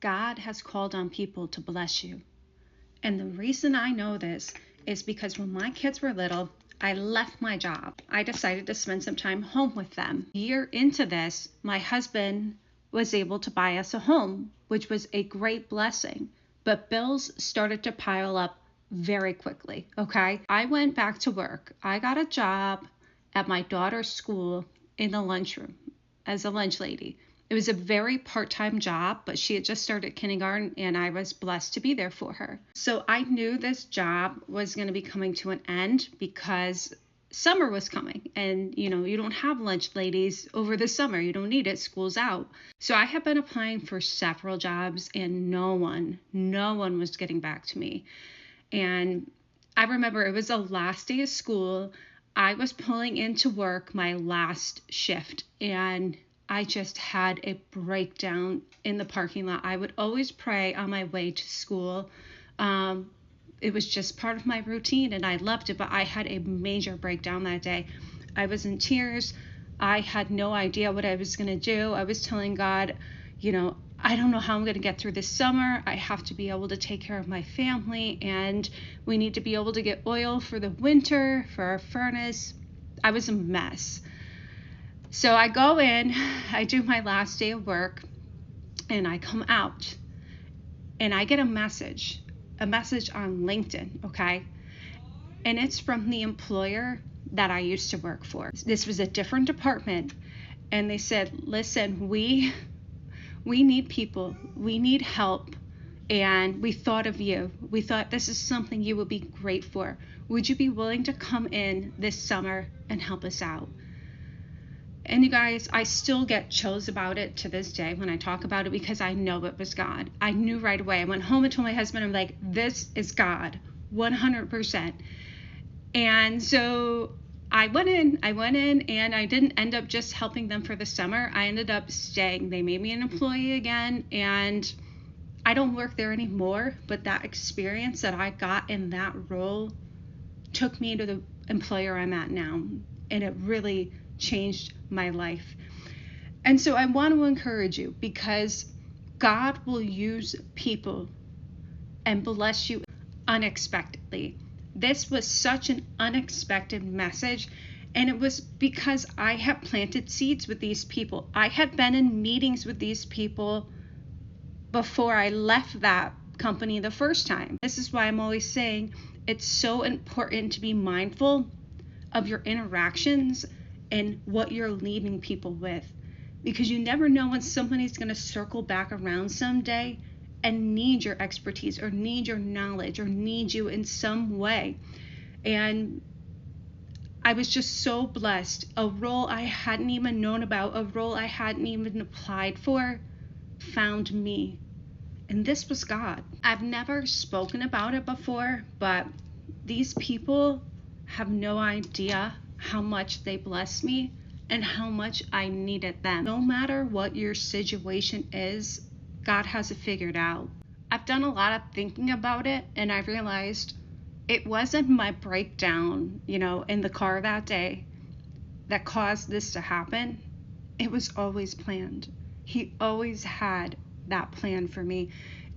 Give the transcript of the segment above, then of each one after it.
God has called on people to bless you. And the reason I know this is because when my kids were little, I left my job. I decided to spend some time home with them. A year into this, my husband was able to buy us a home, which was a great blessing. But bills started to pile up very quickly, okay? I went back to work. I got a job at my daughter's school in the lunchroom as a lunch lady. It was a very part-time job, but she had just started kindergarten and I was blessed to be there for her. So I knew this job was going to be coming to an end because summer was coming and you don't have lunch ladies over the summer. You don't need it. School's out. So I have been applying for several jobs and no one was getting back to me. And I remember it was the last day of school. I was pulling into work my last shift and I just had a breakdown in the parking lot. I would always pray on my way to school. It was just part of my routine and I loved it, but I had a major breakdown that day. I was in tears. I had no idea what I was going to do. I was telling God, I don't know how I'm going to get through this summer. I have to be able to take care of my family and we need to be able to get oil for the winter, for our furnace. I was a mess. So I go in, I do my last day of work, and I come out, and I get a message on LinkedIn, okay? And it's from the employer that I used to work for. This was a different department, and they said, listen, we need people, we need help, and we thought of you. We thought this is something you would be great for. Would you be willing to come in this summer and help us out? And you guys, I still get chills about it to this day when I talk about it because I know it was God. I knew right away. I went home and told my husband, I'm like, this is God, 100%. And so I went in and I didn't end up just helping them for the summer. I ended up staying. They made me an employee again and I don't work there anymore, but that experience that I got in that role took me to the employer I'm at now. And it really changed my life. And so I want to encourage you because God will use people and bless you unexpectedly. This was such an unexpected message, and it was because I had planted seeds with these people. I had been in meetings with these people before I left that company the first time. This is why I'm always saying it's so important to be mindful of your interactions and what you're leaving people with, because you never know when somebody's going to circle back around someday and need your expertise or need your knowledge or need you in some way. And I was just so blessed. A role I hadn't even known about, a role I hadn't even applied for, found me. And this was God. I've never spoken about it before, but these people have no idea how much they blessed me and how much I needed them. No matter what your situation is, God has it figured out. I've done a lot of thinking about it and I realized it wasn't my breakdown, in the car that day that caused this to happen. It was always planned. He always had that plan for me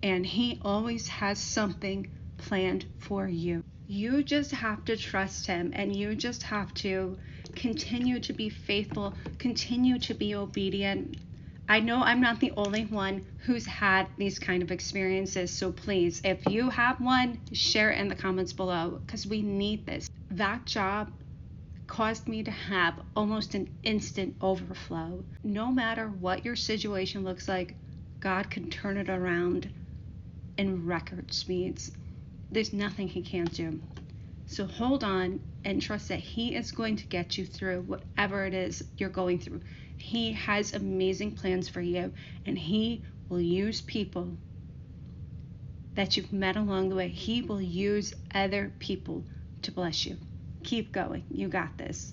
and he always has something planned for you. You just have to trust him and you just have to continue to be faithful, continue to be obedient. I know I'm not the only one who's had these kind of experiences, so please, if you have one, share it in the comments below because we need this. That job caused me to have almost an instant overflow. No matter what your situation looks like, God can turn it around in record speeds. There's nothing he can't do. So hold on and trust that he is going to get you through whatever it is you're going through. He has amazing plans for you and he will use people that you've met along the way. He will use other people to bless you. Keep going. You got this.